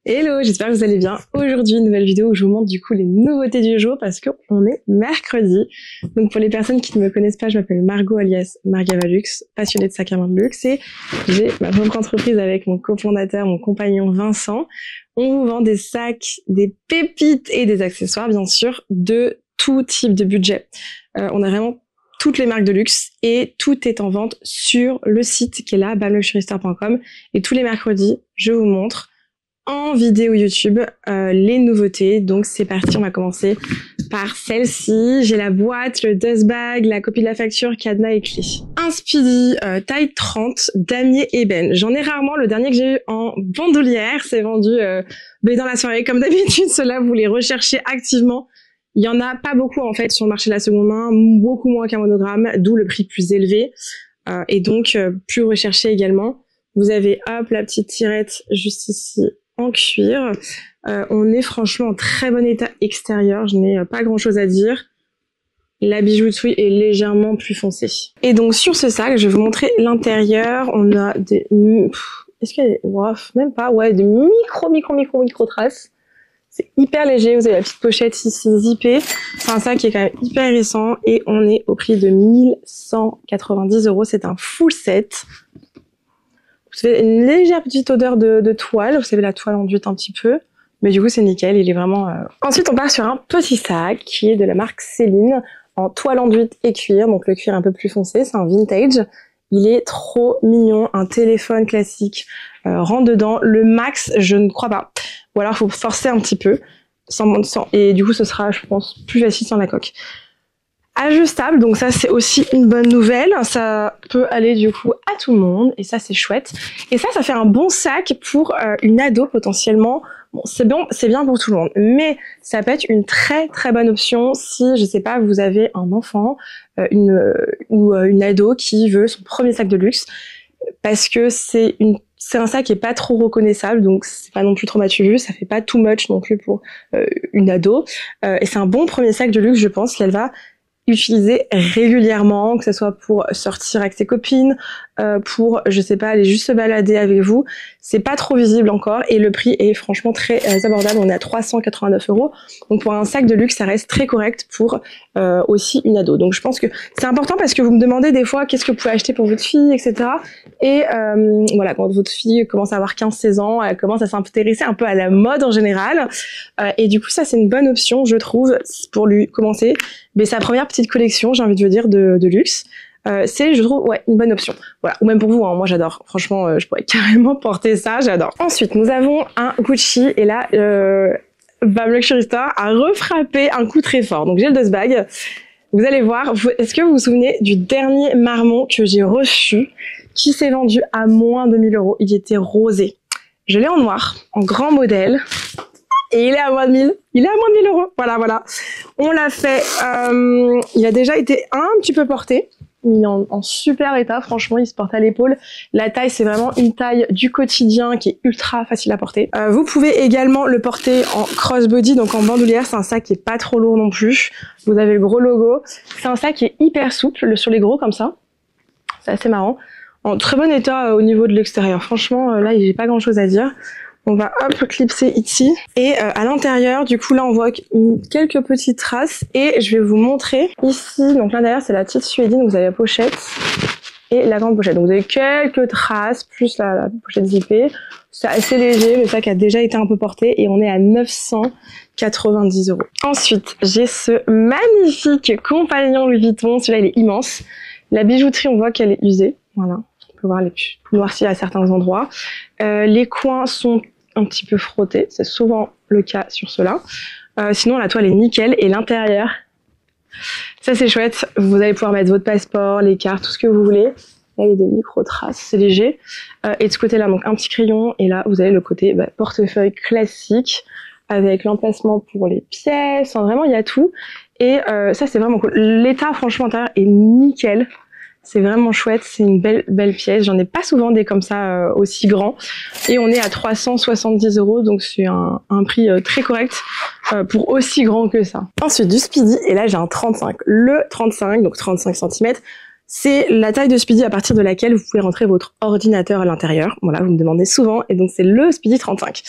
Hello, j'espère que vous allez bien. Aujourd'hui, une nouvelle vidéo où je vous montre du coup les nouveautés du jour parce qu'on est mercredi. Donc pour les personnes qui ne me connaissent pas, je m'appelle Margot alias Margavalux, passionnée de sacs à main de luxe et j'ai ma propre entreprise avec mon cofondateur, mon compagnon Vincent. On vous vend des sacs, des pépites et des accessoires bien sûr de tout type de budget. On a vraiment toutes les marques de luxe et tout est en vente sur le site qui est là, bamluxurystore.com, et tous les mercredis, je vous montre en vidéo YouTube les nouveautés. Donc c'est parti, on va commencer par celle-ci. J'ai la boîte, le dust bag, la copie de la facture, cadenas et clé. Un Speedy taille 30 damier ébène. J'en ai rarement, le dernier que j'ai eu en bandoulière, c'est vendu dans la soirée. Comme d'habitude, ceux-là, vous les recherchez activement. Il y en a pas beaucoup en fait sur le marché de la seconde main, beaucoup moins qu'un monogramme, d'où le prix plus élevé et donc plus recherché également. Vous avez hop la petite tirette juste ici en cuir. On est franchement en très bon état extérieur, je n'ai pas grand chose à dire. La bijouterie est légèrement plus foncée. Et donc sur ce sac, je vais vous montrer l'intérieur. On a des... Est-ce qu'il y a des... même pas, ouais, des micro traces. C'est hyper léger, vous avez la petite pochette ici zippée. C'est un sac qui est quand même hyper récent et on est au prix de 1190 €. C'est un full set. Vous avez une légère petite odeur de toile. Vous savez, la toile enduite un petit peu. Mais du coup, c'est nickel. Il est vraiment... Ensuite, on part sur un petit sac qui est de la marque Céline en toile enduite et cuir. Donc, le cuir un peu plus foncé. C'est un vintage. Il est trop mignon. Un téléphone classique rentre dedans. Le max, je ne crois pas. Ou alors, il faut forcer un petit peu. Et du coup, ce sera, je pense, plus facile sans la coque. Ajustable, donc ça c'est aussi une bonne nouvelle, ça peut aller du coup à tout le monde et ça c'est chouette. Et ça fait un bon sac pour une ado potentiellement. Bon, c'est bien pour tout le monde, mais ça peut être une très bonne option si, je sais pas, vous avez un enfant une ado qui veut son premier sac de luxe, parce que c'est un sac qui est pas trop reconnaissable, donc c'est pas non plus trop matu vu, ça fait pas too much non plus pour une ado. Et c'est un bon premier sac de luxe, je pense qu'elle va utiliser régulièrement, que ce soit pour sortir avec ses copines, pour, je sais pas, aller juste se balader avec vous. C'est pas trop visible encore et le prix est franchement très abordable. On est à 389 €. Donc pour un sac de luxe, ça reste très correct pour aussi une ado. Donc je pense que c'est important parce que vous me demandez des fois qu'est-ce que vous pouvez acheter pour votre fille, etc. Et voilà, quand votre fille commence à avoir 15-16 ans, elle commence à s'intéresser un peu à la mode en général. Et du coup, ça c'est une bonne option, je trouve, pour lui commencer. Mais sa première petite collection, j'ai envie de vous dire, de luxe. C'est, je trouve, ouais, une bonne option. Voilà, ou même pour vous, hein, moi j'adore. Franchement, je pourrais carrément porter ça, j'adore. Ensuite, nous avons un Gucci, et là, Bam Luxury Store a refrappé un coup très fort. Donc j'ai le dust bag. Vous allez voir, est-ce que vous vous souvenez du dernier marmot que j'ai reçu, qui s'est vendu à moins de 1000 €? Il était rosé. Je l'ai en noir, en grand modèle. Et il est à moins de 1000. Il est à moins de 1000 €. Voilà. On l'a fait. Il a déjà été un petit peu porté. Il est en super état. Franchement, il se porte à l'épaule. La taille, c'est vraiment une taille du quotidien qui est ultra facile à porter. Vous pouvez également le porter en crossbody, donc en bandoulière. C'est un sac qui est pas trop lourd non plus. Vous avez le gros logo. C'est un sac qui est hyper souple sur les gros comme ça. C'est assez marrant. En très bon état au niveau de l'extérieur. Franchement, là, j'ai pas grand chose à dire. On va hop clipser ici et à l'intérieur du coup là on voit quelques petites traces et je vais vous montrer ici. Donc là derrière c'est la petite suédine, vous avez la pochette et la grande pochette, donc vous avez quelques traces plus la pochette zippée. C'est assez léger, le sac a déjà été un peu porté et on est à 990 €. Ensuite j'ai ce magnifique compagnon Louis Vuitton, celui-là il est immense. La bijouterie on voit qu'elle est usée, voilà, on peut voir les noircies à certains endroits. Les coins sont un petit peu frotté, c'est souvent le cas sur cela. Sinon la toile est nickel et l'intérieur, ça c'est chouette, vous allez pouvoir mettre votre passeport, les cartes, tout ce que vous voulez. Là il y a des micro traces, c'est léger. Et de ce côté là donc un petit crayon et là vous avez le côté portefeuille classique avec l'emplacement pour les pièces, enfin, vraiment il y a tout. Et ça c'est vraiment cool. L'état franchement intérieur est nickel. C'est vraiment chouette, c'est une belle pièce. J'en ai pas souvent des comme ça aussi grands. Et on est à 370 €, donc c'est un prix très correct pour aussi grand que ça. Ensuite du Speedy, et là j'ai un 35. Le 35, donc 35 cm. C'est la taille de Speedy à partir de laquelle vous pouvez rentrer votre ordinateur à l'intérieur. Voilà, vous me demandez souvent, et donc c'est le Speedy 35.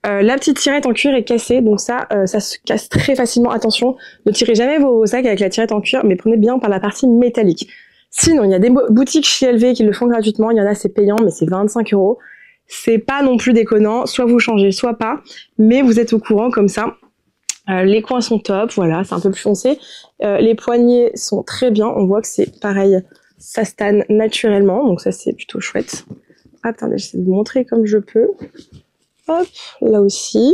La petite tirette en cuir est cassée, donc ça se casse très facilement. Attention, ne tirez jamais vos sacs avec la tirette en cuir, mais prenez bien par la partie métallique. Sinon, il y a des boutiques chez LV qui le font gratuitement. Il y en a, c'est payant, mais c'est 25 €. C'est pas non plus déconnant. Soit vous changez, soit pas. Mais vous êtes au courant comme ça. Les coins sont top, voilà, c'est un peu plus foncé. Les poignets sont très bien. On voit que c'est pareil, ça stane naturellement. Donc ça, c'est plutôt chouette. Attendez, j'essaie de vous montrer comme je peux. Hop, là aussi.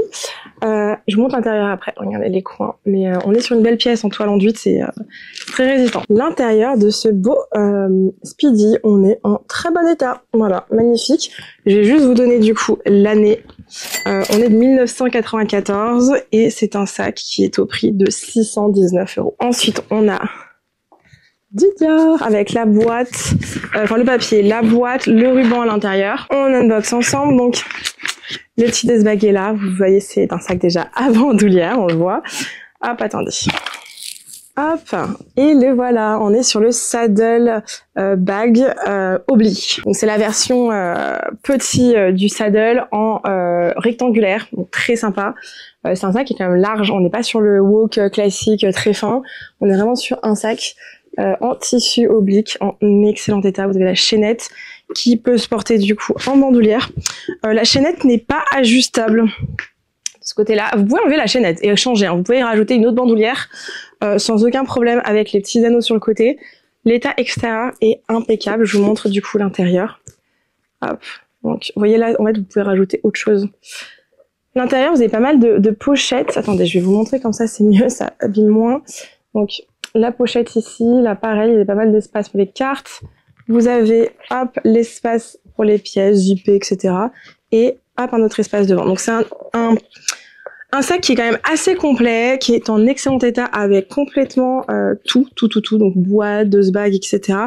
Je vous montre l'intérieur après. Regardez les coins. Mais on est sur une belle pièce en toile enduite, c'est très résistant. L'intérieur de ce beau Speedy, on est en très bon état. Voilà, magnifique. Je vais juste vous donner du coup l'année. On est de 1994 et c'est un sac qui est au prix de 619 €. Ensuite, on a Dior avec la boîte, enfin le papier, la boîte, le ruban à l'intérieur. On unbox ensemble, donc le petit Desbag est là. Vous voyez, c'est un sac déjà à bandoulière, on le voit. Hop, attendez. Hop, et le voilà, on est sur le saddle bag oblique. Donc c'est la version petit du saddle en rectangulaire, donc très sympa. C'est un sac qui est quand même large, on n'est pas sur le walk classique très fin, on est vraiment sur un sac en tissu oblique, en excellent état. Vous avez la chaînette qui peut se porter du coup en bandoulière. La chaînette n'est pas ajustable. De ce côté-là, vous pouvez enlever la chaînette et changer, hein. Vous pouvez y rajouter une autre bandoulière sans aucun problème avec les petits anneaux sur le côté. L'état extérieur est impeccable. Je vous montre du coup l'intérieur. Hop. Donc, vous voyez là, en fait, vous pouvez rajouter autre chose. L'intérieur, vous avez pas mal de pochettes. Attendez, je vais vous montrer comme ça, c'est mieux, ça abîme moins. Donc, la pochette ici, là pareil, il y a pas mal d'espace pour les cartes. Vous avez, hop, l'espace pour les pièces, zippées, etc. Et hop, un autre espace devant. Donc c'est un sac qui est quand même assez complet, qui est en excellent état avec complètement tout, donc boîte, Desbag, etc.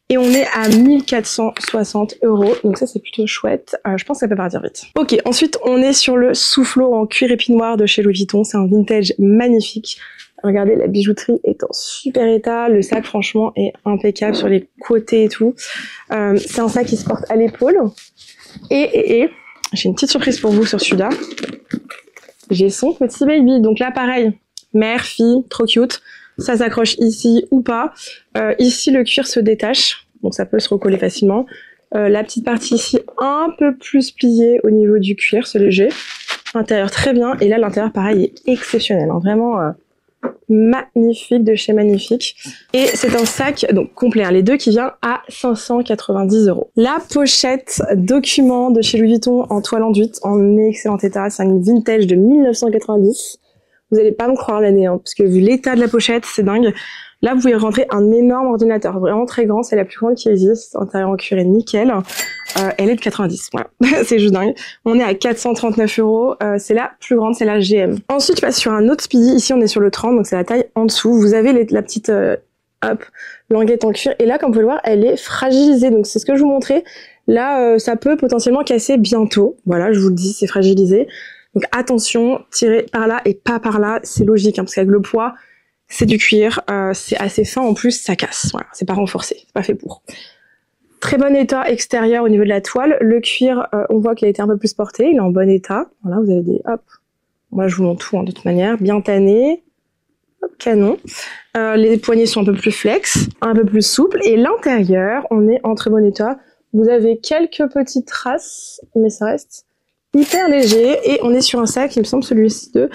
Et on est à 1460 €, donc ça c'est plutôt chouette. Je pense que ça peut partir vite. Ok, ensuite on est sur le soufflot en cuir épi noir de chez Louis Vuitton. C'est un vintage magnifique. Regardez, la bijouterie est en super état. Le sac, franchement, est impeccable sur les côtés et tout. C'est un sac qui se porte à l'épaule. Et j'ai une petite surprise pour vous sur celui-là. J'ai son petit baby. Donc là, pareil, mère, fille, trop cute. Ça s'accroche ici ou pas. Ici, le cuir se détache. Donc ça peut se recoller facilement. La petite partie ici, un peu plus pliée au niveau du cuir, c'est léger. L'intérieur, très bien. Et là, l'intérieur, pareil, est exceptionnel. Hein. Vraiment... magnifique de chez Magnifique. Et c'est un sac donc complet, hein, les deux qui vient à 590 €. La pochette document de chez Louis Vuitton en toile enduite en excellent état, c'est une vintage de 1990. Vous allez pas me croire l'année, hein, parce que vu l'état de la pochette, c'est dingue. Là, vous pouvez rentrer un énorme ordinateur, vraiment très grand, c'est la plus grande qui existe, intérieur en cuir et nickel. Elle est de 90, voilà, c'est juste dingue. On est à 439 €, c'est la plus grande, c'est la GM. Ensuite, je passe sur un autre Speedy, ici on est sur le 30, donc c'est la taille en dessous. Vous avez la petite languette en cuir, et là, comme vous pouvez le voir, elle est fragilisée, donc c'est ce que je vous montrais. Là, ça peut potentiellement casser bientôt, voilà, je vous le dis, c'est fragilisé. Donc attention, tirez par là et pas par là, c'est logique, hein, parce qu'avec le poids, c'est du cuir, c'est assez fin en plus, ça casse. Voilà, c'est pas renforcé, c'est pas fait pour. Très bon état extérieur au niveau de la toile. Le cuir, on voit qu'il a été un peu plus porté, il est en bon état. Voilà, vous avez des hop. Moi, je vous montre tout, hein, de toute manière, bien tanné. Hop, canon. Les poignets sont un peu plus flex, un peu plus souples. Et l'intérieur, on est en très bon état. Vous avez quelques petites traces, mais ça reste hyper léger. Et on est sur un sac, il me semble celui-ci de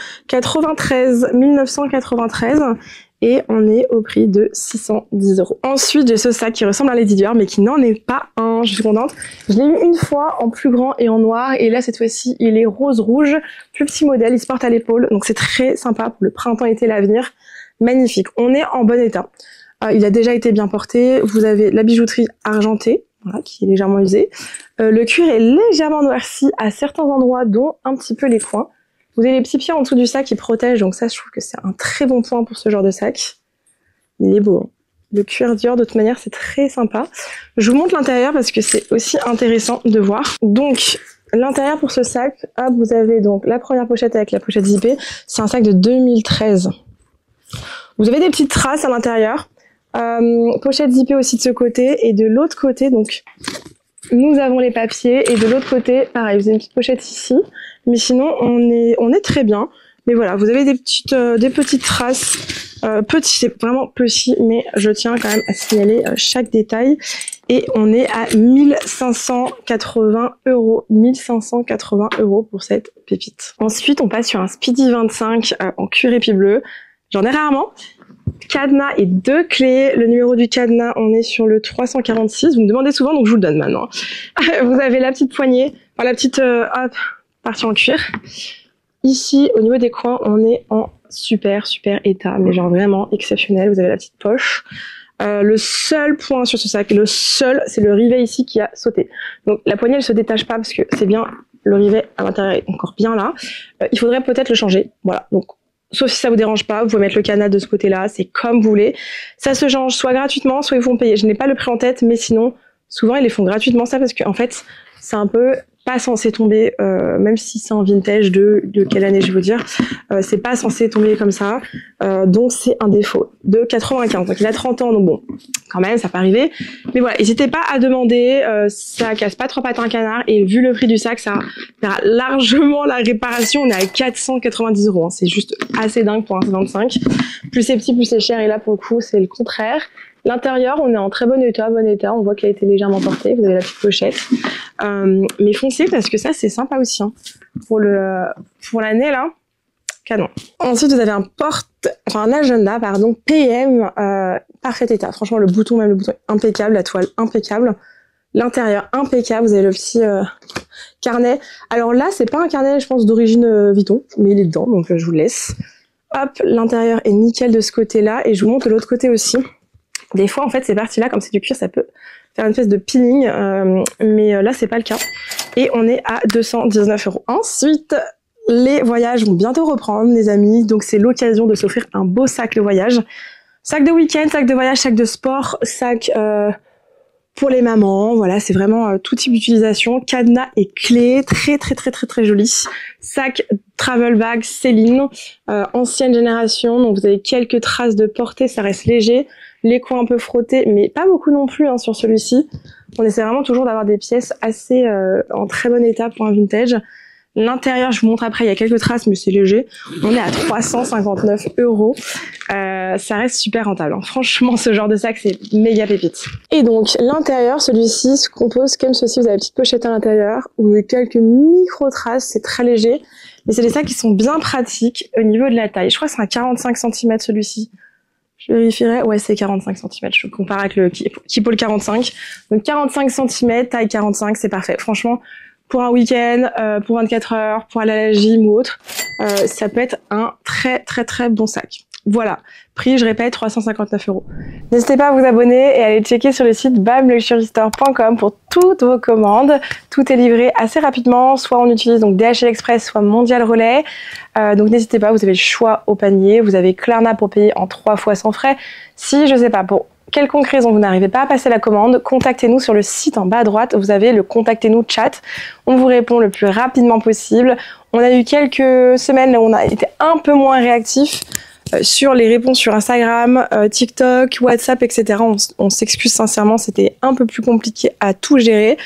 1993. Et on est au prix de 610 €. Ensuite, j'ai ce sac qui ressemble à Lady Dior, mais qui n'en est pas un. Je suis contente. Je l'ai eu une fois en plus grand et en noir. Et là, cette fois-ci, il est rose-rouge. Plus petit modèle, il se porte à l'épaule. Donc, c'est très sympa pour le printemps-été, l'avenir. Magnifique. On est en bon état. Il a déjà été bien porté. Vous avez la bijouterie argentée, voilà, qui est légèrement usée. Le cuir est légèrement noirci à certains endroits, dont un petit peu les coins. Vous avez les petits pieds en dessous du sac qui protègent, donc ça, je trouve que c'est un très bon point pour ce genre de sac. Il est beau, hein. Le cuir Dior, de toute manière, c'est très sympa. Je vous montre l'intérieur parce que c'est aussi intéressant de voir. Donc, l'intérieur pour ce sac, hop, vous avez donc la première pochette avec la pochette zippée. C'est un sac de 2013. Vous avez des petites traces à l'intérieur. Pochette zippée aussi de ce côté et de l'autre côté, donc nous avons les papiers et de l'autre côté, pareil, vous avez une petite pochette ici, mais sinon on est très bien. Mais voilà, vous avez des petites traces, petits, c'est vraiment petit, mais je tiens quand même à signaler chaque détail. Et on est à 1580 €, 1580 € pour cette pépite. Ensuite, on passe sur un Speedy 25 en cuir épi bleu. J'en ai rarement. Cadenas et 2 clés. Le numéro du cadenas, on est sur le 346. Vous me demandez souvent, donc je vous le donne maintenant. Vous avez la petite poignée, enfin, la petite partie en cuir. Ici, au niveau des coins, on est en super état, mais genre vraiment exceptionnel. Vous avez la petite poche. Le seul point sur ce sac, c'est le rivet ici qui a sauté. Donc la poignée, elle se détache pas parce que c'est bien, le rivet à l'intérieur est encore bien là. Il faudrait peut-être le changer. Voilà, donc sauf si ça vous dérange pas, vous pouvez mettre le cadenas de ce côté-là, c'est comme vous voulez. Ça se change soit gratuitement, soit ils vont payer. Je n'ai pas le prix en tête, mais sinon, souvent ils les font gratuitement ça parce qu'en fait, c'est un peu pas censé tomber, même si c'est en vintage de quelle année je veux dire, c'est pas censé tomber comme ça, donc c'est un défaut de 95, donc il a 30 ans, donc bon, quand même, ça peut arriver, mais voilà, n'hésitez pas à demander, ça casse pas trois pattes un canard, et vu le prix du sac, ça fera largement la réparation, on est à 490 €, hein, c'est juste assez dingue pour un 25, plus c'est petit, plus c'est cher, et là pour le coup, c'est le contraire. L'intérieur, on est en très bon état, on voit qu'il a été légèrement porté, vous avez la petite pochette. Mais foncez parce que ça c'est sympa aussi, hein. Pour l'année là, canon. Ensuite vous avez un agenda, pardon, PM, parfait état. Franchement le bouton est impeccable, la toile impeccable. L'intérieur impeccable, vous avez le petit carnet. Alors là c'est pas un carnet je pense d'origine Vuitton, mais il est dedans donc je vous le laisse. Hop, l'intérieur est nickel de ce côté-là et je vous montre de l'autre côté aussi. Des fois, en fait, ces parties-là, comme c'est du cuir, ça peut faire une espèce de peeling, mais là, c'est pas le cas. Et on est à 219 €. Ensuite, les voyages vont bientôt reprendre, les amis. Donc, c'est l'occasion de s'offrir un beau sac de voyage. Sac de week-end, sac de voyage, sac de sport, sac pour les mamans. Voilà, c'est vraiment tout type d'utilisation. Cadenas et clés, très joli. Sac travel bag Céline, ancienne génération. Donc, vous avez quelques traces de portée, ça reste léger. Les coins un peu frottés, mais pas beaucoup non plus hein, sur celui-ci. On essaie vraiment toujours d'avoir des pièces assez en très bon état pour un vintage. L'intérieur, je vous montre après, il y a quelques traces, mais c'est léger. On est à 359 €. Ça reste super rentable. Hein. Franchement, ce genre de sac, c'est méga pépite. Et donc, l'intérieur, celui-ci se compose comme ceci. Vous avez la petite pochette à l'intérieur. Vous avez quelques micro-traces, c'est très léger. Mais c'est des sacs qui sont bien pratiques au niveau de la taille. Je crois que c'est un 45 cm celui-ci. Je vérifierai, ouais c'est 45 cm, je compare avec le Kipo le 45. Donc 45 cm, taille 45, c'est parfait. Franchement, pour un week-end, pour 24 heures, pour aller à la gym ou autre, ça peut être un très bon sac. Voilà, prix, je répète, 359 €. N'hésitez pas à vous abonner et à aller checker sur le site bamluxurystore.com pour toutes vos commandes. Tout est livré assez rapidement, soit on utilise donc DHL Express, soit Mondial Relais. Donc n'hésitez pas, vous avez le choix au panier. Vous avez Klarna pour payer en 3 fois sans frais. Si, je sais pas, pour quelconque raison vous n'arrivez pas à passer la commande, contactez-nous sur le site en bas à droite. Vous avez le contactez-nous chat. On vous répond le plus rapidement possible. On a eu quelques semaines où on a été un peu moins réactif sur les réponses sur Instagram, TikTok, WhatsApp, etc. On s'excuse sincèrement, c'était un peu plus compliqué à tout gérer.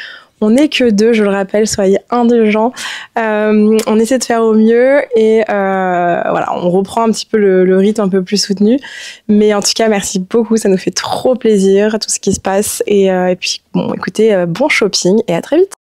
On n'est que 2, je le rappelle, soyez indulgents. On essaie de faire au mieux et voilà, on reprend un petit peu le rythme un peu plus soutenu. Mais en tout cas, merci beaucoup, ça nous fait trop plaisir tout ce qui se passe. Et puis, bon, écoutez, bon shopping et à très vite.